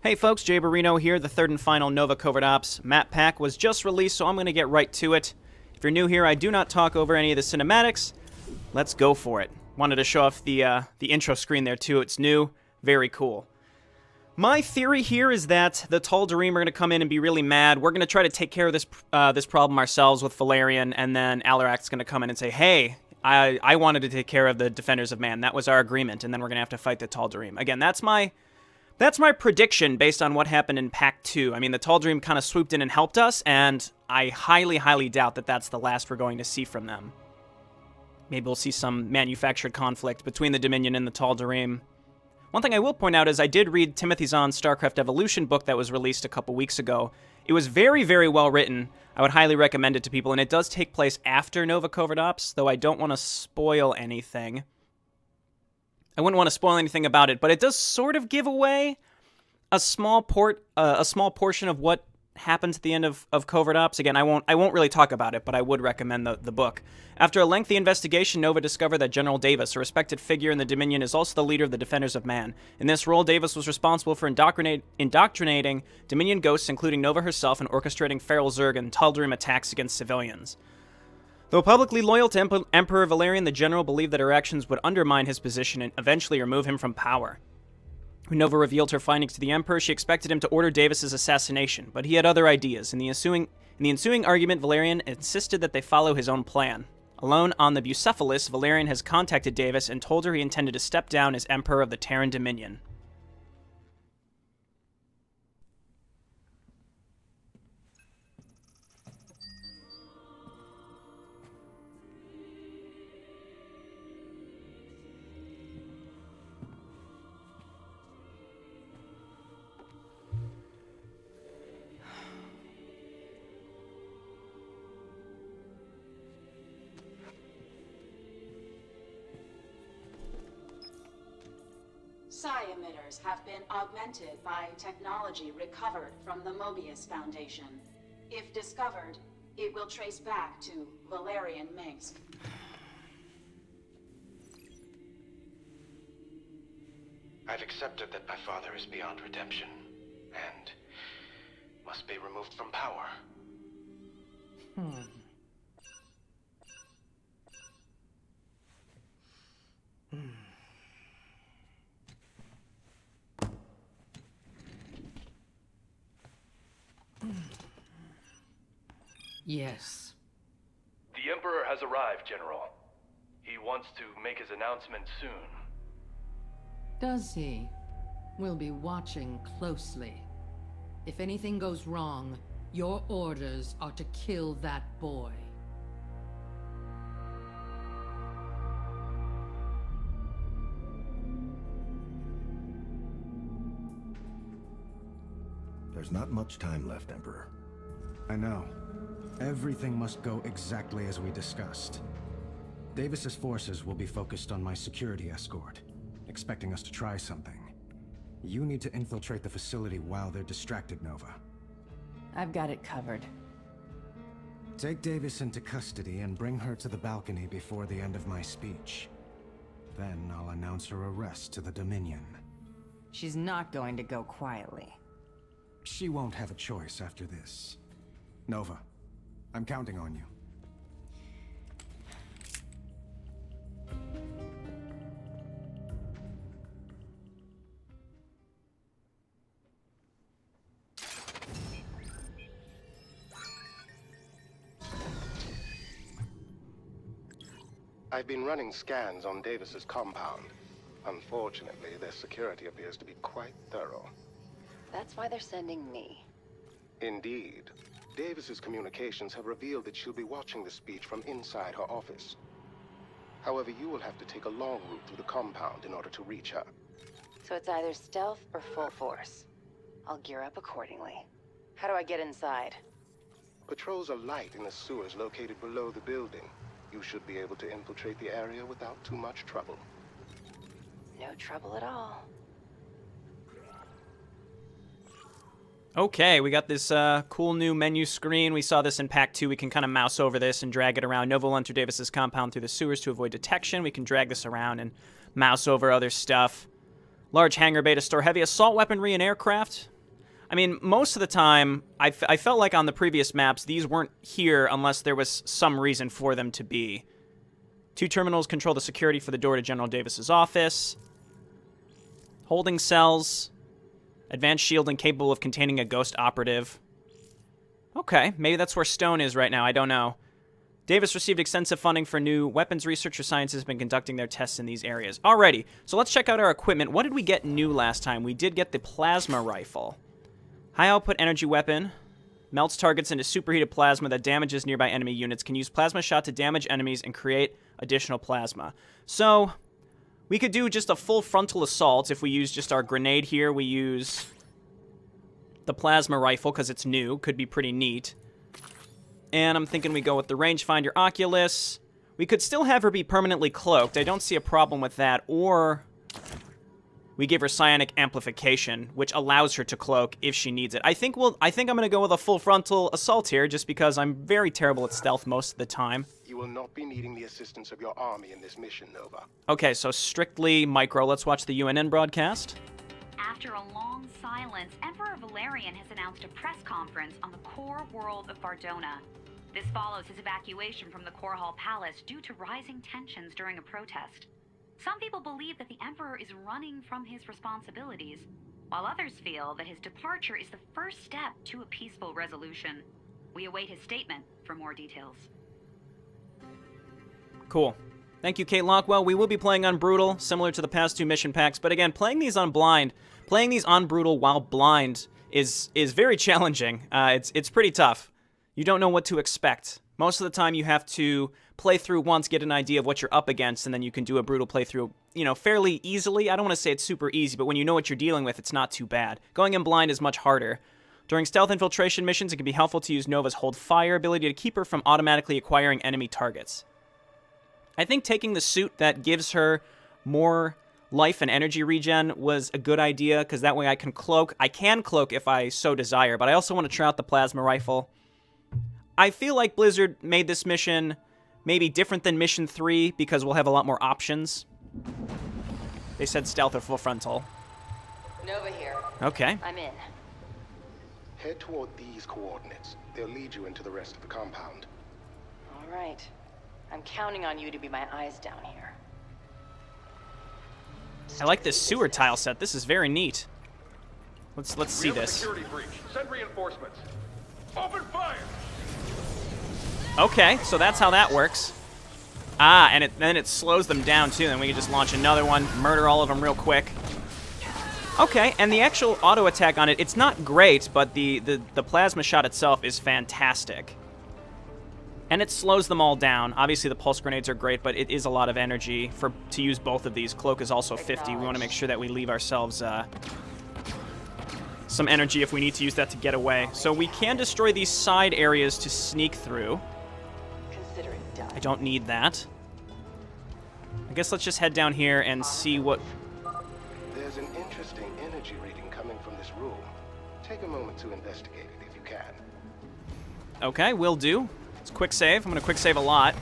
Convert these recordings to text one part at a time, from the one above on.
Hey folks, Jayborino here. The third and final Nova Covert Ops map pack was just released, so I'm going to get right to it. If you're new here, I do not talk over any of the cinematics. Let's go for it. Wanted to show off the intro screen there too. It's new. Very cool. My theory here is that the Tal'Darim are going to come in and be really mad. We're going to try to take care of this problem ourselves with Valerian, and then Alarak's going to come in and say, hey, I wanted to take care of the Defenders of Man. That was our agreement, and then we're going to have to fight the Tal'Darim. Again, that's my prediction based on what happened in Pack 2. I mean, the Tal'Darim kind of swooped in and helped us, and I highly, highly doubt that that's the last we're going to see from them. Maybe we'll see some manufactured conflict between the Dominion and the Tal'Darim. One thing I will point out is I did read Timothy Zahn's StarCraft Evolution book that was released a couple weeks ago. It was very, very well written. I would highly recommend it to people, and it does take place after Nova Covert Ops, though I don't want to spoil anything. I wouldn't want to spoil anything about it, but it does sort of give away a small portion of what happens at the end of Covert Ops. Again, I won't really talk about it, but I would recommend the book. After a lengthy investigation, Nova discovered that General Davis, a respected figure in the Dominion, is also the leader of the Defenders of Man. In this role, Davis was responsible for indoctrinating Dominion ghosts, including Nova herself, and orchestrating feral Zerg and Tal'Darim attacks against civilians. Though publicly loyal to Emperor Valerian, the general believed that her actions would undermine his position and eventually remove him from power. When Nova revealed her findings to the Emperor, she expected him to order Davis's assassination, but he had other ideas. In the ensuing argument, Valerian insisted that they follow his own plan. Alone on the Bucephalus, Valerian has contacted Davis and told her he intended to step down as Emperor of the Terran Dominion. Psi emitters have been augmented by technology recovered from the Mobius Foundation. If discovered, it will trace back to Valerian Minsk. I've accepted that my father is beyond redemption, and must be removed from power. Yes. The Emperor has arrived, General. He wants to make his announcement soon. Does he? We'll be watching closely. If anything goes wrong, your orders are to kill that boy. There's not much time left, Emperor. I know. Everything must go exactly as we discussed. Davis's forces will be focused on my security escort, expecting us to try something. You need to infiltrate the facility while they're distracted, Nova. I've got it covered. Take Davis into custody and bring her to the balcony before the end of my speech. Then I'll announce her arrest to the Dominion. She's not going to go quietly. She won't have a choice after this. Nova, I'm counting on you. I've been running scans on Davis's compound. Unfortunately, their security appears to be quite thorough. That's why they're sending me. Indeed. Davis's communications have revealed that she'll be watching the speech from inside her office. However, you will have to take a long route through the compound in order to reach her. So it's either stealth or full force. I'll gear up accordingly. How do I get inside? Patrols are light in the sewers located below the building. You should be able to infiltrate the area without too much trouble. No trouble at all. Okay, we got this cool new menu screen. We saw this in Pack 2. We can kind of mouse over this and drag it around. Nova will enter Davis's compound through the sewers to avoid detection. We can drag this around and mouse over other stuff. Large hangar bay to store heavy assault weaponry and aircraft. I mean, most of the time, I felt like on the previous maps, these weren't here unless there was some reason for them to be. 2 terminals control the security for the door to General Davis's office. Holding cells. Advanced shielding capable of containing a ghost operative. Okay, maybe that's where Stone is right now, I don't know. Davis received extensive funding for new weapons research. Your science has been conducting their tests in these areas. Alrighty, so let's check out our equipment. What did we get new last time? We did get the plasma rifle. High output energy weapon. Melts targets into superheated plasma that damages nearby enemy units. Can use plasma shot to damage enemies and create additional plasma. So, we could do just a full frontal assault. If we use just our grenade here, we use the plasma rifle because it's new. Could be pretty neat. And I'm thinking we go with the rangefinder Oculus. We could still have her be permanently cloaked. I don't see a problem with that. Or we give her psionic amplification, which allows her to cloak if she needs it. I think I'm going to go with a full frontal assault here, just because I'm very terrible at stealth most of the time. You will not be needing the assistance of your army in this mission, Nova. Okay, so strictly micro. Let's watch the UNN broadcast. After a long silence, Emperor Valerian has announced a press conference on the core world of Bardona. This follows his evacuation from the Core Hall Palace due to rising tensions during a protest. Some people believe that the Emperor is running from his responsibilities, while others feel that his departure is the first step to a peaceful resolution. We await his statement for more details. Cool. Thank you, Kate Lockwell. We will be playing on Brutal, similar to the past 2 mission packs, but again, playing these on Brutal while blind is very challenging. It's pretty tough. You don't know what to expect. Most of the time, you have to play through once, get an idea of what you're up against, and then you can do a Brutal playthrough, fairly easily. I don't want to say it's super easy, but when you know what you're dealing with, it's not too bad. Going in blind is much harder. During stealth infiltration missions, it can be helpful to use Nova's Hold Fire ability to keep her from automatically acquiring enemy targets. I think taking the suit that gives her more life and energy regen was a good idea, because that way I can cloak. I can cloak if I so desire, but I also want to try out the plasma rifle. I feel like Blizzard made this mission maybe different than Mission 3, because we'll have a lot more options. They said stealth or full frontal. Nova here. Okay. I'm in. Head toward these coordinates. They'll lead you into the rest of the compound. All right. I'm counting on you to be my eyes down here. I like this sewer tile set. This is very neat. Let's see this. Security breach. Send reinforcements. Open fire. Okay, so that's how that works. Ah, and then it slows them down too. Then we can just launch another one, murder all of them real quick. Okay, and the actual auto attack on it, it's not great, but the plasma shot itself is fantastic. And it slows them all down. Obviously, the pulse grenades are great, but it is a lot of energy to use both of these. Cloak is also 50. We want to make sure that we leave ourselves some energy if we need to use that to get away. So we can destroy these side areas to sneak through. Consider it done. I don't need that. I guess let's just head down here and see what... There's an interesting energy reading coming from this room. Take a moment to investigate it if you can. Okay, will do. It's quick save. I'm going to quick save a lot.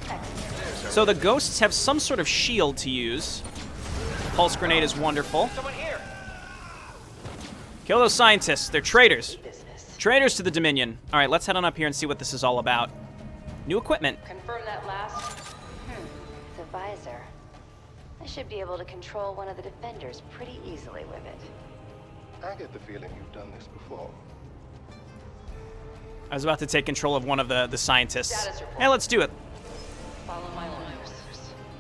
So the ghosts have some sort of shield to use. Pulse grenade is wonderful. Kill those scientists. They're traitors. Traitors to the Dominion. All right, let's head on up here and see what this is all about. New equipment. Confirm that last. The visor. I should be able to control one of the defenders pretty easily with it. I get the feeling you've done this before. I was about to take control of one of the scientists. Hey, let's do it. Follow my orders.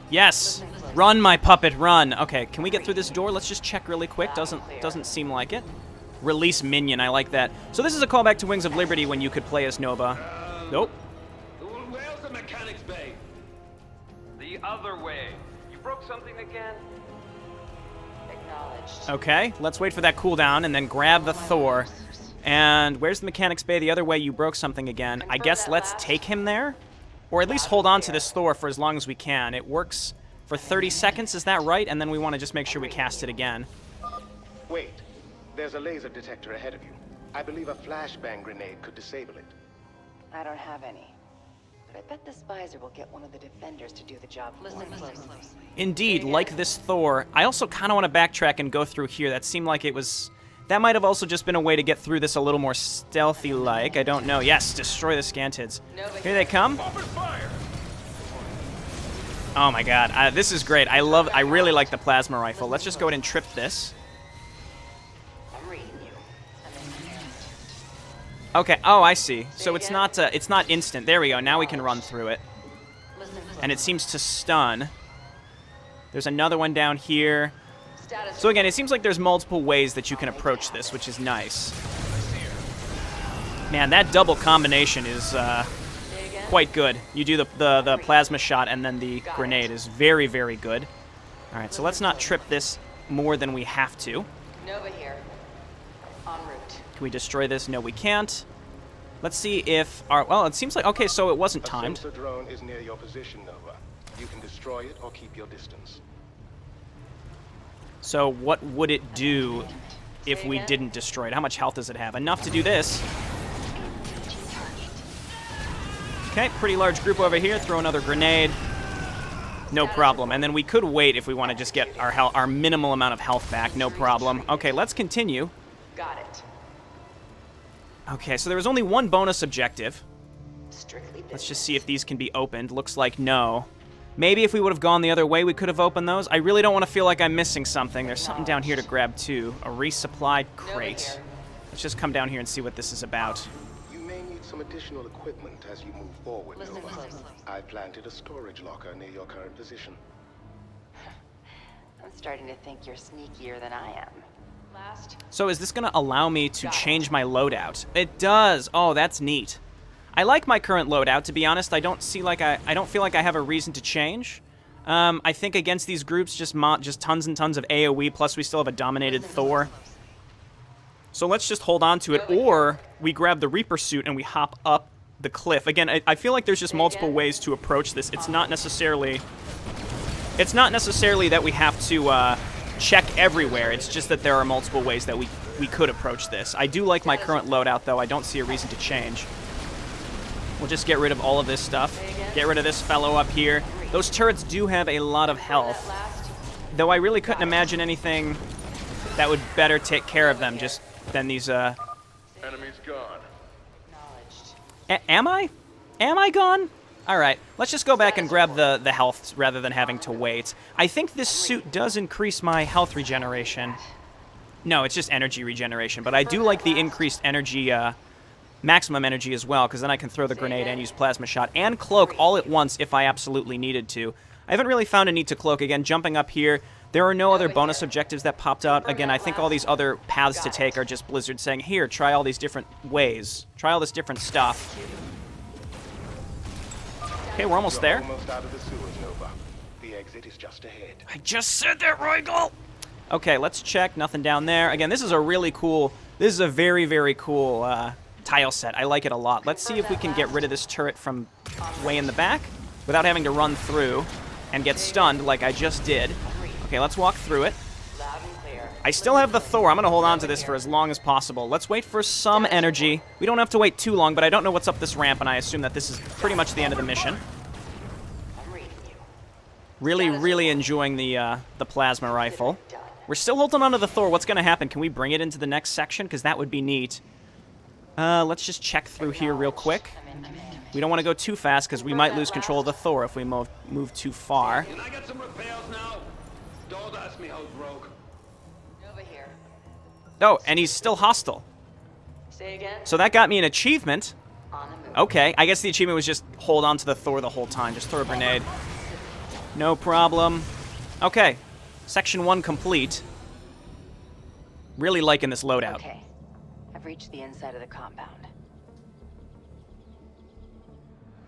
Yes. Run, my puppet, run. Okay, can we get through this door? Let's just check really quick. Doesn't seem like it. Release minion. I like that. So this is a callback to Wings of Liberty when you could play as Nova. Nope. Where's the mechanics bay? The other way. You broke something again? Acknowledged. Okay, let's wait for that cooldown and then grab the Thor. And where's the mechanics bay? The other way, you broke something again. I guess let's take him there? Or at least hold on to this Thor for as long as we can. It works for 30 seconds, is that right? And then we want to just make sure we cast it again. Wait. There's a laser detector ahead of you. I believe a flashbang grenade could disable it. I don't have any. But I bet this visor will get one of the defenders to do the job. Listen closely. Indeed, like this Thor. I also kind of want to backtrack and go through here. That seemed like it was... That might have also just been a way to get through this a little more stealthy-like. I don't know. Yes, destroy the Scantids. Here they come. Oh my god, this is great. I really like the plasma rifle. Let's just go ahead and trip this. Okay, oh, I see. So it's not instant. There we go. Now we can run through it. And it seems to stun. There's another one down here. So again, it seems like there's multiple ways that you can approach this, which is nice. Man, that double combination is quite good. You do the plasma shot and then the grenade is very, very good. All right, so let's not trip this more than we have to. Nova here. En route. Can we destroy this? No, we can't. Let's see if our... Well, it seems like... Okay, so it wasn't timed. A sensor drone is near your position, Nova. You can destroy it or keep your distance. So what would it do if we didn't destroy it? How much health does it have? Enough to do this. Okay, pretty large group over here. Throw another grenade. No problem. And then we could wait if we want to just get our minimal amount of health back. No problem. Okay, let's continue. Got it. Okay, so there was only one bonus objective. Strictly Let's just see if these can be opened. Looks like no. Maybe if we would have gone the other way, we could have opened those. I really don't want to feel like I'm missing something. There's something down here to grab, too. A resupplied crate. Let's just come down here and see what this is about. You may need some additional equipment as you move forward, Nova. I planted a storage locker near your current position. I'm starting to think you're sneakier than I am. So is this going to allow me to change my loadout? It does. Oh, that's neat. I like my current loadout, to be honest. I don't feel like I have a reason to change. I think against these groups, just tons and tons of AoE, plus we still have a dominated Thor. So let's just hold on to it, or we grab the Reaper suit and we hop up the cliff. Again, I feel like there's just multiple ways to approach this. It's not necessarily that we have to check everywhere. It's just that there are multiple ways that we could approach this. I do like my current loadout, though. I don't see a reason to change. We'll just get rid of all of this stuff. Get rid of this fellow up here. Those turrets do have a lot of health, though I really couldn't imagine anything that would better take care of them just than these, Enemy's gone. Am I? Am I gone? Alright, let's just go back and grab the health rather than having to wait. I think this suit does increase my health regeneration. No, it's just energy regeneration, but I do like the increased energy, maximum energy as well, because then I can throw the grenade and use plasma shot and cloak all at once if I absolutely needed to. I haven't really found a need to cloak. Again, jumping up here, there are no other bonus objectives that popped out. Again, I think all these other paths to take are just Blizzard saying, here, try all these different ways. Try all this different stuff. Okay, we're almost there. Almost out of the sewers, Nova. The exit is just ahead. I just said that, Rigel! Okay, let's check. Nothing down there. Again, this is a really cool... This is a very, very cool tile set. I like it a lot. Let's see if we can get rid of this turret from way in the back without having to run through and get stunned like I just did. Okay, let's walk through it. I still have the Thor. I'm going to hold on to this for as long as possible. Let's wait for some energy. We don't have to wait too long, but I don't know what's up this ramp, and I assume that this is pretty much the end of the mission. Really, really enjoying the plasma rifle. We're still holding on to the Thor. What's going to happen? Can we bring it into the next section? Because that would be neat. Let's just check through here real quick. We don't want to go too fast because we might lose control of the Thor if we move too far. Can I get some repairs now? Don't ask me how it's broke. Over here. Oh, and he's still hostile. Say again? So that got me an achievement. On the move. Okay, I guess the achievement was just hold on to the Thor the whole time. Just throw a grenade. No problem. Okay, section 1 complete. Really liking this loadout. Okay, I've reached the inside of the compound.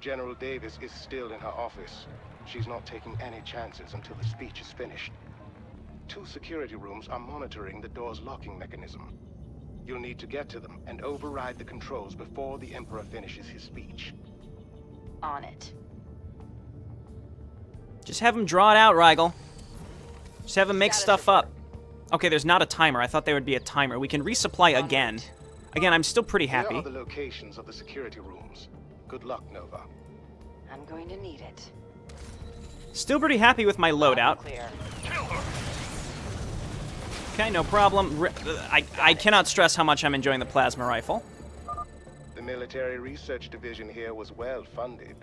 General Davis is still in her office. She's not taking any chances until the speech is finished. 2 security rooms are monitoring the door's locking mechanism. You'll need to get to them and override the controls before the Emperor finishes his speech. On it. Just have him draw it out, Rigel. Just have him make stuff up. Okay, there's not a timer. I thought there would be a timer. We can resupply again. Again, I'm still pretty happy. Here are the locations of the security rooms. Good luck, Nova. I'm going to need it. Still pretty happy with my loadout. Clear. Okay, no problem. I cannot stress how much I'm enjoying the plasma rifle. The military research division here was well funded.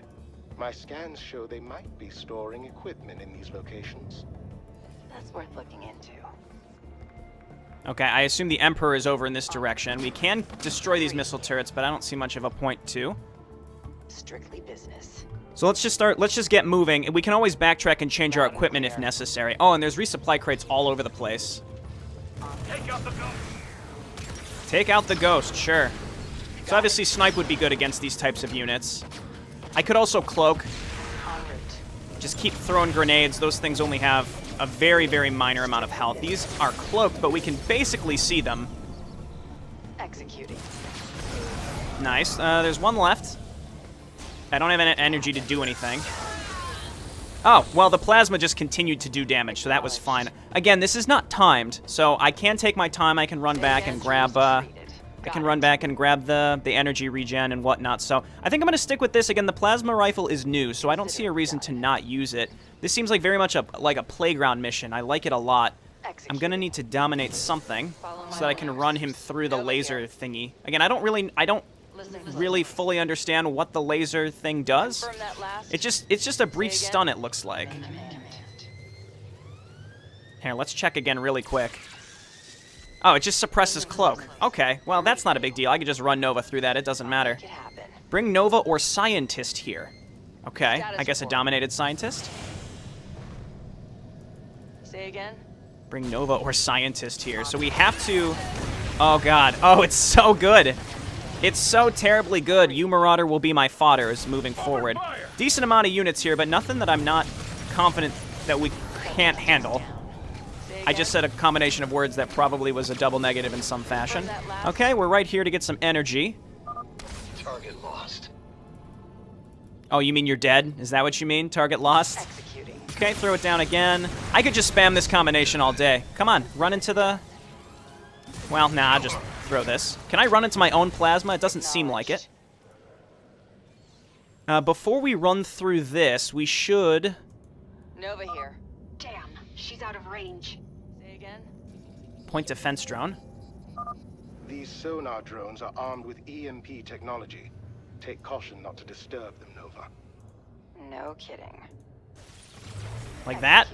My scans show they might be storing equipment in these locations. That's worth looking into. Okay, I assume the Emperor is over in this direction. We can destroy these missile turrets, but I don't see much of a point to. Strictly business. So let's just get moving. We can always backtrack and change our equipment if necessary. Oh, and there's resupply crates all over the place. Take out the ghost. Take out the ghost, sure. So obviously snipe would be good against these types of units. I could also cloak. Just keep throwing grenades. Those things only have a very, very minor amount of health. These are cloaked, but we can basically see them. Executing. Nice. There's one left. I don't have any energy to do anything. Oh, well, the plasma just continued to do damage, so that was fine. Again, this is not timed, so I can take my time. I can run back and grab, the energy regen and whatnot. So I think I'm going to stick with this. Again, the plasma rifle is new, so I don't see a reason to not use it. This seems like very much like a playground mission. I like it a lot. I'm going to need to dominate something so that I can run him through the laser thingy. Again, I don't really fully understand what the laser thing does. It's just a brief stun, it looks like. Here, let's check again really quick. Oh, it just suppresses cloak. Okay, well, that's not a big deal. I could just run Nova through that. It doesn't matter. Bring Nova or Scientist here. Okay, I guess a dominated Scientist. Say again? Bring Nova or Scientist here. So we have to... Oh, God. Oh, it's so good. It's so terribly good. You Marauder will be my fodder as moving forward. Decent amount of units here, but nothing that I'm not confident that we can't handle. I just said a combination of words that probably was a double negative in some fashion. Okay, we're right here to get some energy. Target lost. Oh, you mean you're dead? Is that what you mean? Target lost? Okay, throw it down again. I could just spam this combination all day. Come on, run into the... Well, nah, I'll just throw this. Can I run into my own plasma? It doesn't seem like it. Before we run through this, we should... Nova here. Damn, she's out of range. Say again? Point defense drone. These sonar drones are armed with EMP technology. Take caution not to disturb them, Nova. No kidding. Like that?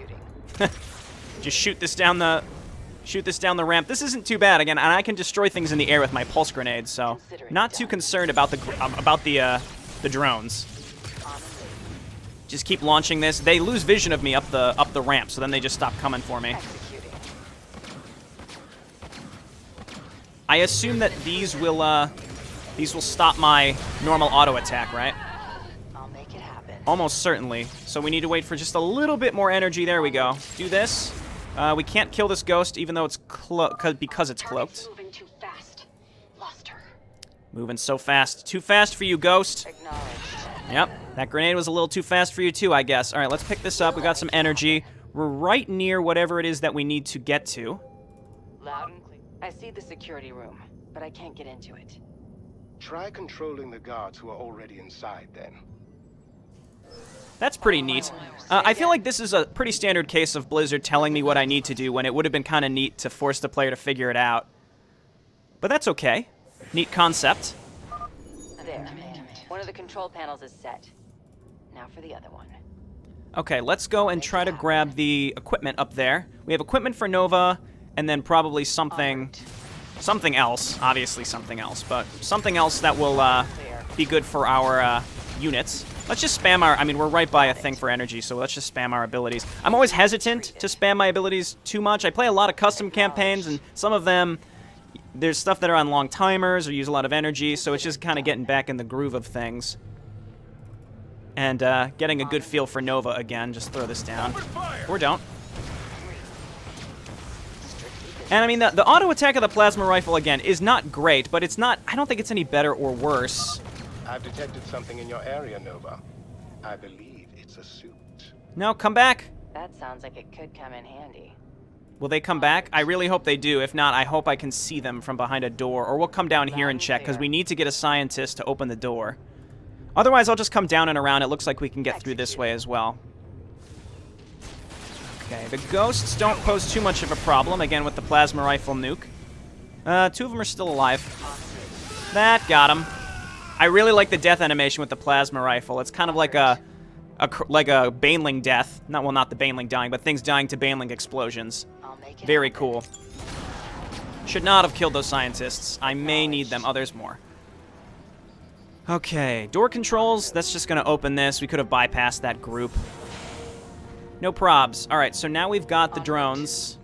Just shoot this down the ramp. This isn't too bad again, and I can destroy things in the air with my pulse grenades, so not too concerned about the drones. Just keep launching this. They lose vision of me up the ramp, so then they just stop coming for me. I assume that these will stop my normal auto attack, right? I'll make it happen. Almost certainly. So we need to wait for just a little bit more energy. There we go. Do this. We can't kill this ghost, even though it's because it's cloaked. Moving too fast. Lost her. Moving so fast. Too fast for you, ghost. Yep. That grenade was a little too fast for you, too, I guess. All right, let's pick this up. We got some energy. We're right near whatever it is that we need to get to. Loud and clear. I see the security room, but I can't get into it. Try controlling the guards who are already inside, then. That's pretty neat. I feel like this is a pretty standard case of Blizzard telling me what I need to do when it would have been kind of neat to force the player to figure it out. But that's okay. Neat concept. There. One of the control panels is set. Now for the other one. Okay, let's go and try to grab the equipment up there. We have equipment for Nova, and then probably something else. Obviously something else, but something else that will be good for our units. Let's just spam our... I mean, we're right by a thing for energy, so let's just spam our abilities. I'm always hesitant to spam my abilities too much. I play a lot of custom campaigns, and some of them, there's stuff that are on long timers or use a lot of energy, so it's just kind of getting back in the groove of things. And getting a good feel for Nova again. Just throw this down. Or don't. And I mean, the auto attack of the plasma rifle, again, is not great, but it's not... I don't think it's any better or worse. I've detected something in your area, Nova. I believe it's a suit. No, come back. That sounds like it could come in handy. Will they come back? I really hope they do. If not, I hope I can see them from behind a door. Or we'll come down here and check, because we need to get a scientist to open the door. Otherwise, I'll just come down and around. It looks like we can get through this way as well. Okay, the ghosts don't pose too much of a problem, again, with the plasma rifle nuke. 2 of them are still alive. That got him. I really like the death animation with the plasma rifle. It's kind of like a Baneling death. Not the Baneling dying, but things dying to Baneling explosions. Very cool. Should not have killed those scientists. I may need them. Oh, there's more. Okay, door controls. That's just going to open this. We could have bypassed that group. No probs. All right, so now we've got the drones.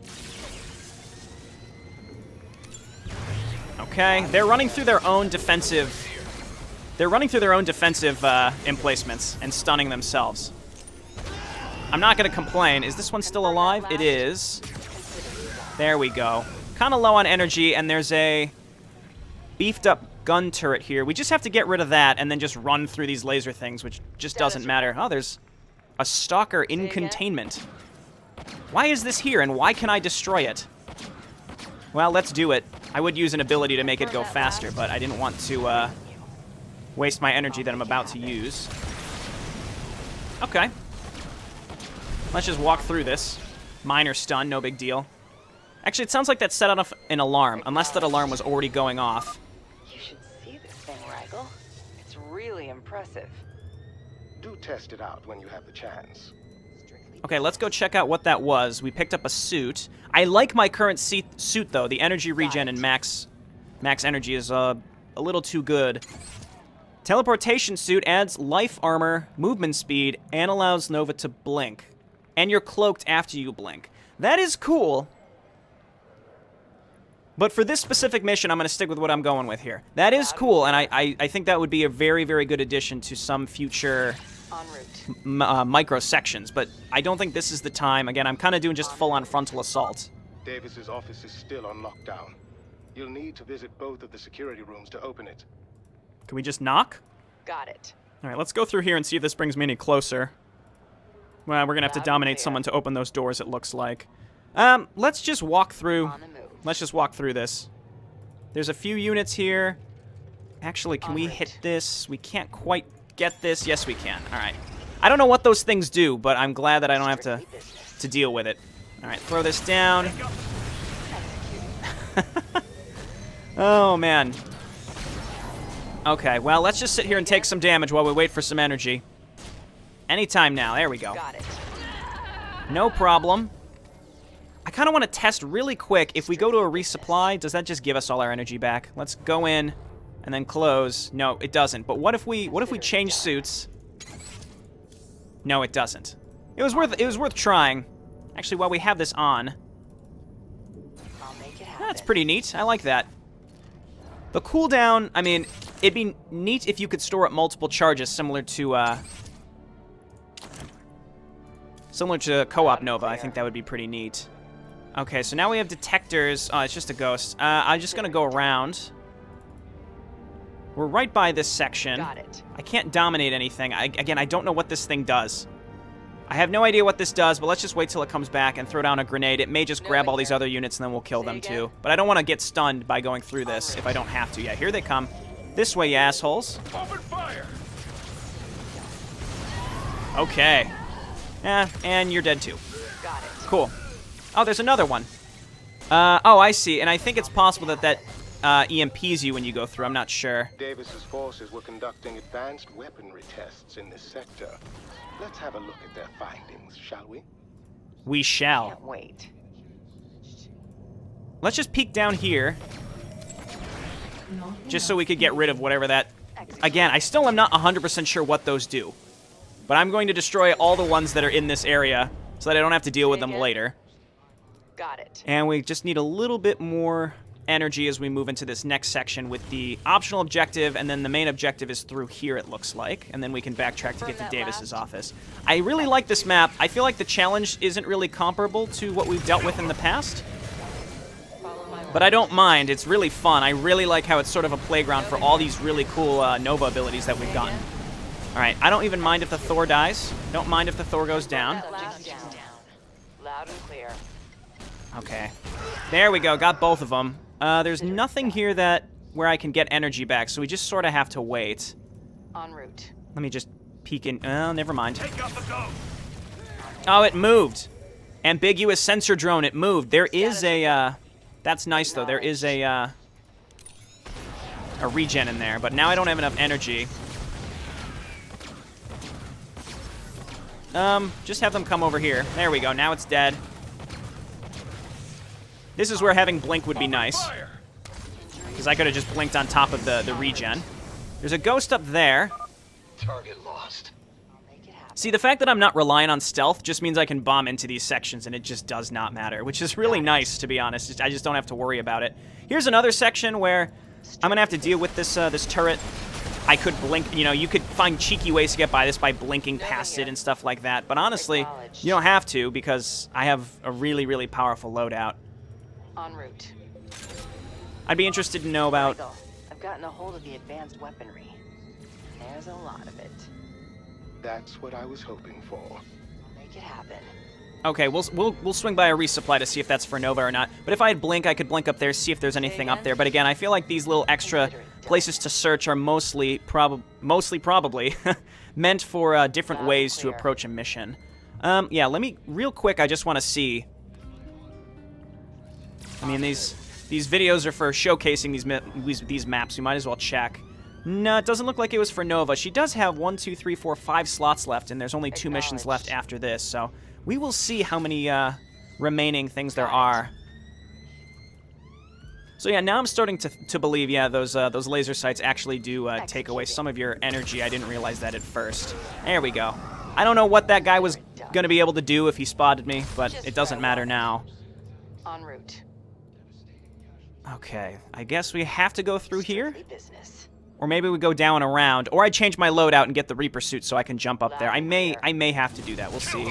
Okay, they're running through their own defensive... emplacements and stunning themselves. I'm not going to complain. Is this one still alive? It is. There we go. Kind of low on energy, and there's a beefed up gun turret here. We just have to get rid of that and then just run through these laser things, which just doesn't matter. Oh, there's a stalker in containment. Why is this here, and why can I destroy it? Well, let's do it. I would use an ability to make it go faster, but I didn't want to waste my energy that I'm about to use. Okay. Let's just walk through this. Minor stun, no big deal. Actually, it sounds like that set off an alarm, unless that alarm was already going off. You should see this thing, Rigel. It's really impressive. Do test it out when you have the chance. Okay, let's go check out what that was. We picked up a suit. I like my current suit, though. The energy regen and max energy is a little too good. Teleportation suit adds life armor, movement speed, and allows Nova to blink. And you're cloaked after you blink. That is cool. But for this specific mission, I'm going to stick with what I'm going with here. That is cool, and I think that would be a very, very good addition to some future micro sections. But I don't think this is the time. Again, I'm kind of doing just full-on frontal assault. Davis's office is still on lockdown. You'll need to visit both of the security rooms to open it. Can we just knock? Got it. All right, let's go through here and see if this brings me any closer. Well, we're going to have to dominate someone to open those doors, it looks like. Let's just walk through. Let's just walk through this. There's a few units here. Actually, can we hit this? We can't quite get this. Yes, we can. All right. I don't know what those things do, but I'm glad that I don't have to deal with it. All right, throw this down. Oh, man. Okay, well, let's just sit here and take some damage while we wait for some energy. Anytime now. There we go. Got it. No problem. I kind of want to test really quick. If we go to a resupply, does that just give us all our energy back? Let's go in and then close. No, it doesn't. But what if we change suits? No, it doesn't. It was worth trying. Actually, while we have this on, that's pretty neat. I like that. The cooldown, I mean, it'd be neat if you could store up multiple charges, similar to Co-op Nova. I think that would be pretty neat. Okay, so now we have detectors. Oh, it's just a ghost. I'm just gonna go around. We're right by this section. Got it. I can't dominate anything. Again, I don't know what this thing does. I have no idea what this does, but let's just wait till it comes back and throw down a grenade. It may just grab all these other units and then we'll kill them too. But I don't want to get stunned by going through this if I don't have to. Yeah, here they come. This way, you assholes. Open fire! Okay. And you're dead too. Got it. Cool. Oh, there's another one. Oh, I see. And I think it's possible that EMPs you when you go through. I'm not sure. Davis's forces were conducting advanced weaponry tests in this sector. Let's have a look at their findings, shall we? We shall. Can't wait. Let's just peek down here. Just so we could get rid of whatever that... Again, I still am not 100% sure what those do. But I'm going to destroy all the ones that are in this area so that I don't have to deal with them later. Got it. And we just need a little bit more energy as we move into this next section with the optional objective, and then the main objective is through here, it looks like. And then we can backtrack to get to Davis's office. I really like this map. I feel like the challenge isn't really comparable to what we've dealt with in the past. But I don't mind. It's really fun. I really like how it's sort of a playground for all these really cool Nova abilities that we've gotten. All right, I don't even mind if the Thor dies. Don't mind if the Thor goes down. Loud and clear. Okay. There we go. Got both of them. There's nothing here where I can get energy back, so we just sort of have to wait. En route. Let me just peek in. Oh, never mind. Take out the ghost. Oh, it moved. Ambiguous sensor drone. It moved. There is a. That's nice though. There is a regen in there, but now I don't have enough energy. Just have them come over here. There we go. Now it's dead. This is where having blink would be nice, because I could have just blinked on top of the regen. There's a ghost up there. Target lost. See, the fact that I'm not relying on stealth just means I can bomb into these sections, and it just does not matter, which is really nice, to be honest. I just don't have to worry about it. Here's another section where I'm gonna have to deal with this this turret. I could blink, you know, you could find cheeky ways to get by this by blinking past it and stuff like that, but honestly, you don't have to, because I have a really, really powerful loadout. En route. I'd be interested to know about... I've gotten a hold of the advanced weaponry. There's a lot of it. That's what I was hoping for. I'll make it happen. Okay, we'll swing by a resupply to see if that's for Nova or not. But if I had blink, I could blink up there, see if there's anything up there. But again, I feel like these little extra places to search are mostly probably meant for different ways to approach a mission. Yeah, let me real quick. I just want to see. I mean, these videos are for showcasing these maps. We might as well check. No, it doesn't look like it was for Nova. She does have 1, 2, 3, 4, 5 slots left, and there's only 2 missions left after this. So we will see how many remaining things there are. So yeah, now I'm starting to believe, yeah, those laser sights actually do take away some of your energy. I didn't realize that at first. There we go. I don't know what that guy was going to be able to do if he spotted me, but it doesn't matter now. En route. Okay, I guess we have to go through here. Or maybe we go down and around, or I change my loadout and get the Reaper suit so I can jump up there. I may have to do that. We'll see.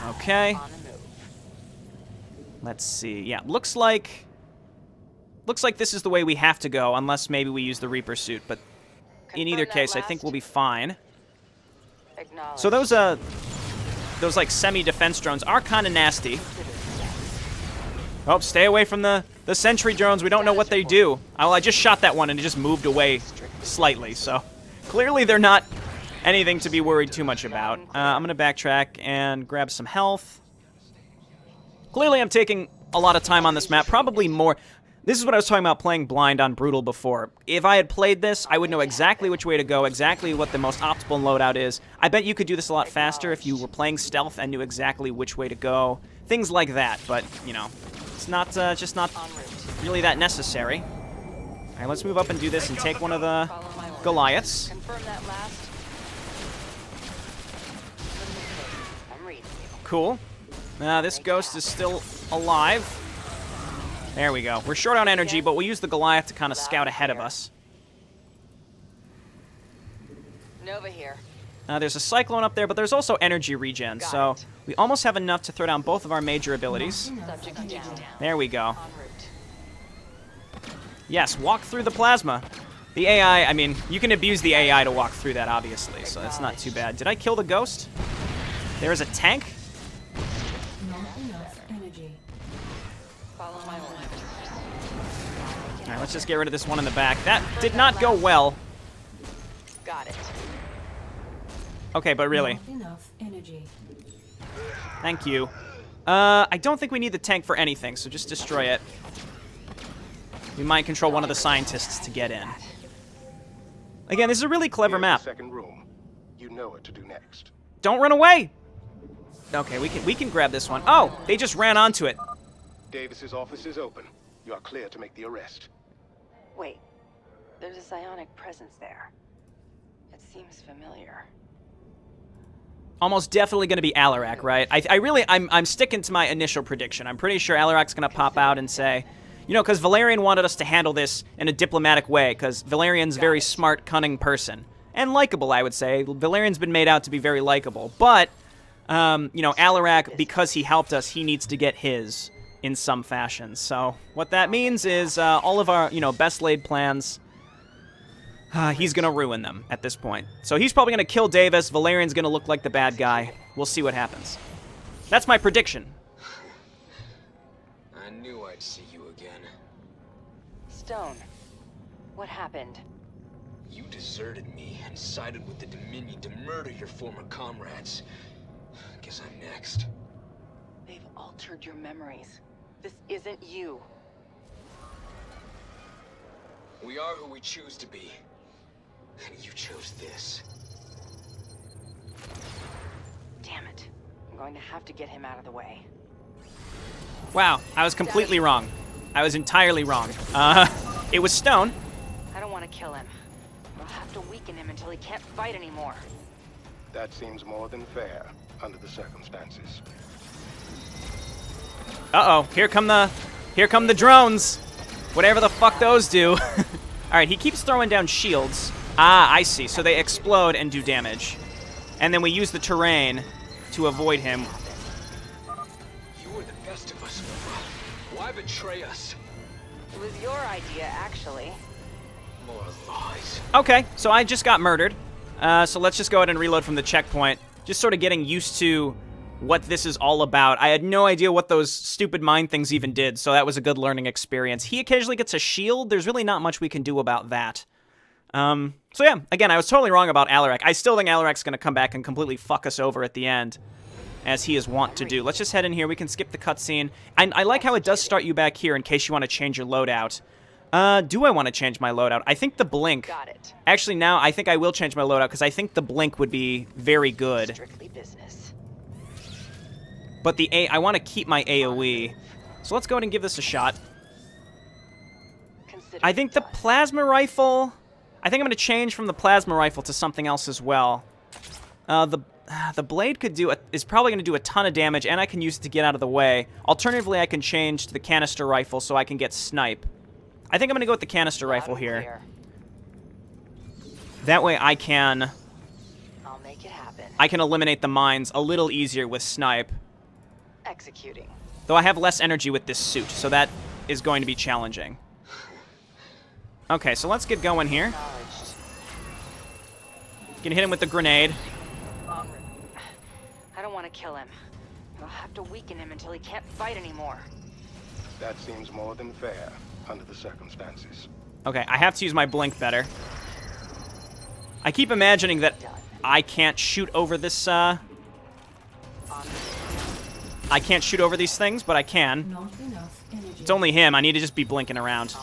Okay. Let's see. Yeah, looks like this is the way we have to go, unless maybe we use the Reaper suit. But in either case, I think we'll be fine. So those like semi-defense drones are kind of nasty. Oh, stay away from the sentry drones. We don't know what they do. Oh, I just shot that one and it just moved away slightly. So clearly they're not anything to be worried too much about. I'm going to backtrack and grab some health. Clearly I'm taking a lot of time on this map, probably more. This is what I was talking about playing blind on Brutal before. If I had played this, I would know exactly which way to go, exactly what the most optimal loadout is. I bet you could do this a lot faster if you were playing stealth and knew exactly which way to go. Things like that, but, you know, it's not just not really that necessary. All right, let's move up and do this and take one of the Goliaths. Confirm that last. I'm reading you. Cool. This ghost is still alive. There we go. We're short on energy, but we'll use the Goliath to kind of scout ahead of us. Nova here. There's a Cyclone up there, but there's also energy regen, so we almost have enough to throw down both of our major abilities. There we go. Yes, walk through the plasma. The AI, I mean, you can abuse the AI to walk through that, obviously, so that's not too bad. Did I kill the ghost? There is a tank? All right, let's just get rid of this one in the back. That did not go well. Got it. Okay, but really. Enough energy. Thank you. I don't think we need the tank for anything, so just destroy it. We might control one of the scientists to get in. Again, this is a really clever map. Second room. You know what to do next. Don't run away. Okay, we can grab this one. Oh, they just ran onto it. Davis's office is open. You are clear to make the arrest. Wait. There's a psionic presence there. It seems familiar. Almost definitely going to be Alarak, right? I'm sticking to my initial prediction. I'm pretty sure Alarak's going to pop out and say, you know, because Valerian wanted us to handle this in a diplomatic way, because Valerian's a very smart, cunning person. And likable, I would say. Valerian's been made out to be very likable. But, you know, Alarak, because he helped us, he needs to get his in some fashion. So what that means is all of our, you know, best laid plans, he's going to ruin them at this point. So he's probably going to kill Davis. Valerian's going to look like the bad guy. We'll see what happens. That's my prediction. I knew I'd see you again. Stone. What happened? You deserted me and sided with the Dominion to murder your former comrades. Guess I'm next. They've altered your memories. This isn't you. We are who we choose to be. And you chose this. Damn it. I'm going to have to get him out of the way. Wow, I was completely wrong. I was entirely wrong. It was Stone. I don't want to kill him. I'll have to weaken him until he can't fight anymore. That seems more than fair under the circumstances. Uh-oh, here come the drones. Whatever the fuck those do. All right, he keeps throwing down shields. Ah, I see. So they explode and do damage. And then we use the terrain to avoid him. You were the best of us, Nova. Why betray us? It was your idea, actually. More lies. Okay, so I just got murdered. So let's just go ahead and reload from the checkpoint. Just sort of getting used to what this is all about. I had no idea what those stupid mine things even did, so that was a good learning experience. He occasionally gets a shield. There's really not much we can do about that. So yeah, again, I was totally wrong about Alarak. I still think Alarak's going to come back and completely fuck us over at the end, as he is wont to do. Let's just head in here. We can skip the cutscene. And I like how it does start you back here in case you want to change your loadout. Do I want to change my loadout? I think the blink. Got it. Actually, now I think I will change my loadout because I think the blink would be very good. Strictly business. But I want to keep my AoE. So let's go ahead and give this a shot. I think the plasma rifle... I think I'm going to change from the plasma rifle to something else as well. The blade is probably going to do a ton of damage, and I can use it to get out of the way. Alternatively, I can change to the canister rifle so I can get snipe. I think I'm going to go with the canister rifle here. That way I can... I'll make it happen. I can eliminate the mines a little easier with snipe. Executing. Though I have less energy with this suit, so that is going to be challenging. Okay, so let's get going here. Gonna hit him with the grenade. I don't want to kill him. I'll have to weaken him until he can't fight anymore. That seems more than fair under the circumstances. Okay, I have to use my blink better. I keep imagining that I can't shoot over this, I can't shoot over these things, but I can. It's only him. I need to just be blinking around.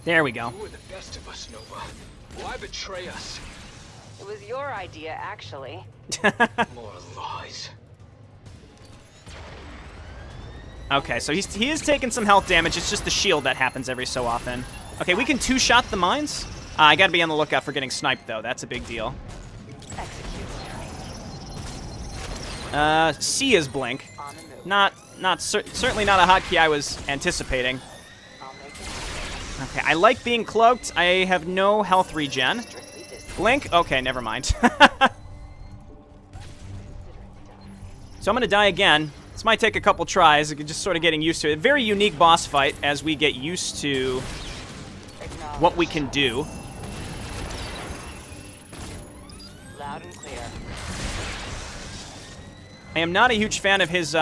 There we go. You were the best of us, Nova. Why betray us? It was your idea, actually. More lies. Okay, so he is taking some health damage. It's just the shield that happens every so often. Okay, we can two-shot the mines. I gotta be on the lookout for getting sniped, though. That's a big deal. C is blink. Certainly not a hotkey I was anticipating. Okay, I like being cloaked. I have no health regen. Blink? Okay, never mind. So I'm gonna die again. This might take a couple tries. Just sort of getting used to it. Very unique boss fight as we get used to what we can do. Loud and clear. I am not a huge fan of his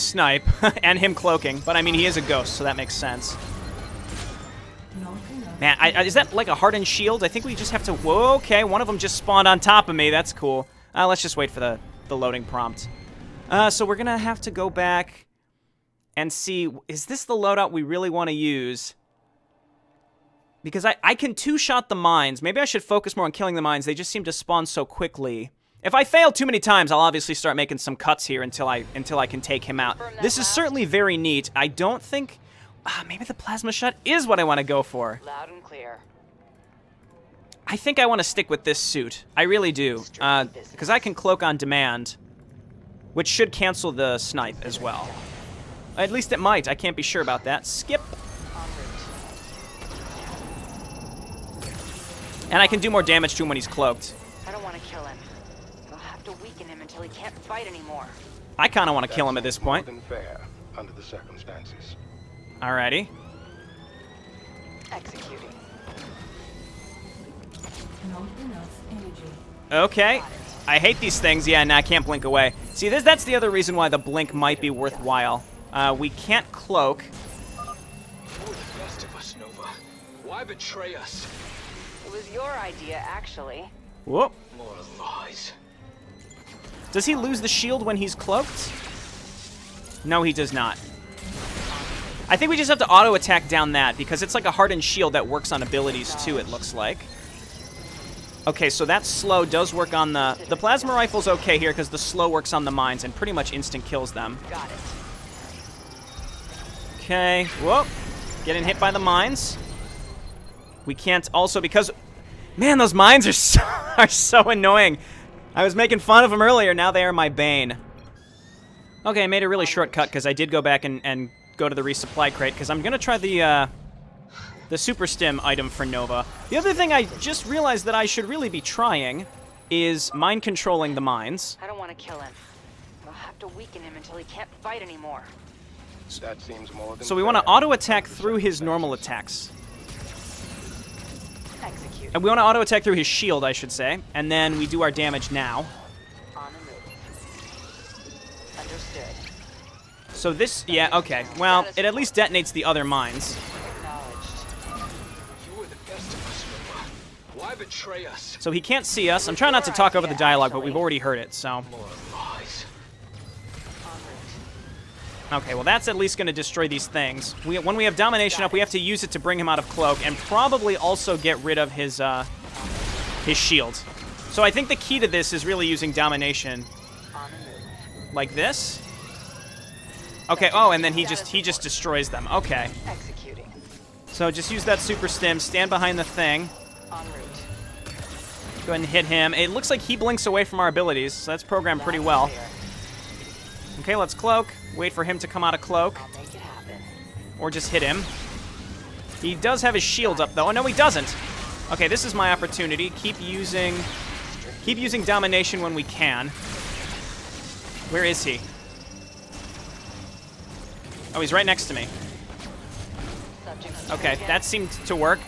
snipe and him cloaking, but I mean he is a ghost, so that makes sense. Man, is that like a hardened shield? I think we just have to. Whoa, okay, one of them just spawned on top of me. That's cool. Let's just wait for the loading prompt. So we're gonna have to go back and see, is this the loadout we really want to use? Because I can two-shot the mines. Maybe I should focus more on killing the mines. They just seem to spawn so quickly. If I fail too many times, I'll obviously start making some cuts here until I can take him out. This is certainly very neat. I don't think... maybe the plasma shot is what I want to go for. Loud and clear. I think I want to stick with this suit. I really do. Because I can cloak on demand, which should cancel the snipe as well. At least it might. I can't be sure about that. Skip. And I can do more damage to him when he's cloaked. I don't want to kill him. I'll have to weaken him until he can't fight anymore. I kind of want to kill him at this point. More than fair under the circumstances. Alrighty. Executing. Not enough energy. Okay. I hate these things. Yeah, and I can't blink away. See, that's the other reason why the blink might be worthwhile. We can't cloak. best of us, Nova. Why betray us? It was your idea, actually. Whoop. More lies. Does he lose the shield when he's cloaked? No, he does not. I think we just have to auto-attack down that, because it's like a hardened shield that works on abilities, too, it looks like. Okay, so that slow does work on the... The plasma rifle's okay here, because the slow works on the mines and pretty much instant kills them. Got it. Okay, whoop. Getting hit by the mines. We can't also, because... Man, those mines are so annoying. I was making fun of them earlier, now they are my bane. Okay, I made a really short cut, because I did go back and go to the resupply crate, because I'm going to try the super stim item for Nova. The other thing I just realized that I should really be trying is mind controlling the mines. I don't want to kill him. I'll have to weaken him until he can't fight anymore. That seems more than So we want to auto-attack through his normal attacks. Execute. And we want to auto-attack through his shield, I should say. And then we do our damage now. On the move. Understood. So this, yeah, okay. Well, it at least detonates the other mines. You were the best of us, Nova. Why betray us? So he can't see us. I'm trying not to talk over the dialogue, but we've already heard it, so... More lies. Okay, well that's at least going to destroy these things. When we have domination up, we have to use it to bring him out of cloak, and probably also get rid of his shield. So I think the key to this is really using domination. Like this. Okay, oh, and then he just destroys them. Okay. Executing. So just use that super stim, stand behind the thing. En route. Go ahead and hit him. It looks like he blinks away from our abilities, so that's programmed pretty well. Okay, let's cloak. Wait for him to come out of cloak. I'll make it happen. Or just hit him. He does have his shield up, though. Oh, no, he doesn't. Okay, this is my opportunity. Keep using domination when we can. Where is he? Oh, he's right next to me. Okay, that seemed to work.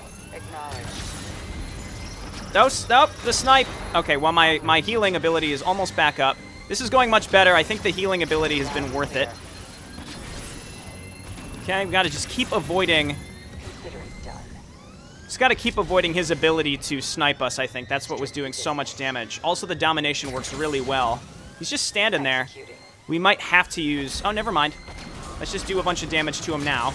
Nope, the snipe. Okay, well, my healing ability is almost back up. This is going much better. I think the healing ability has been worth it. Okay, we gotta just keep avoiding... Just gotta keep avoiding his ability to snipe us, I think. That's what was doing so much damage. Also, the domination works really well. He's just standing there. We might have to use... Oh, never mind. Let's just do a bunch of damage to him now.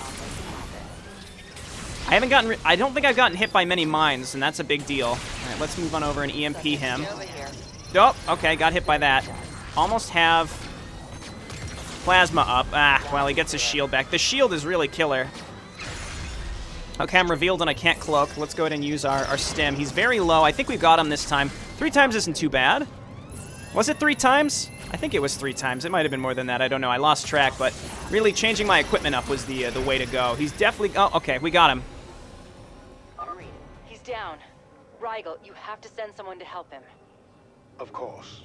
I don't think I've gotten hit by many mines, and that's a big deal. All right, let's move on over and EMP him. Oh, okay, got hit by that. Almost have plasma up. Ah, well, he gets his shield back. The shield is really killer. Okay, I'm revealed and I can't cloak. Let's go ahead and use our stim. He's very low. I think we got him this time. 3 times isn't too bad. Was it 3 times? I think it was 3 times. It might have been more than that. I don't know. I lost track, but really changing my equipment up was the way to go. He's definitely... Oh, okay, we got him. He's down. Rigel, you have to send someone to help him. Of course.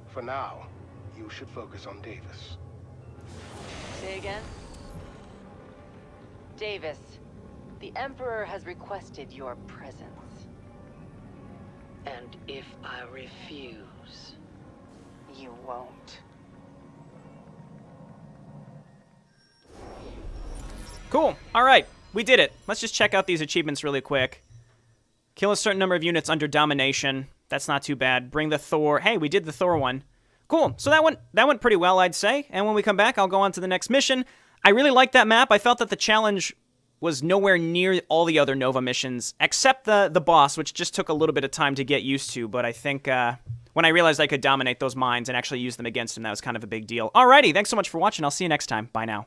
For now, you should focus on Davis. Say again? Davis, the Emperor has requested your presence. And if I refuse, you won't. Cool. All right. We did it. Let's just check out these achievements really quick. Kill a certain number of units under domination. That's not too bad. Bring the Thor. Hey, we did the Thor one. Cool. So that went pretty well, I'd say. And when we come back, I'll go on to the next mission. I really liked that map. I felt that the challenge was nowhere near all the other Nova missions, except the boss, which just took a little bit of time to get used to. But I think when I realized I could dominate those mines and actually use them against him, that was kind of a big deal. Alrighty, thanks so much for watching. I'll see you next time. Bye now.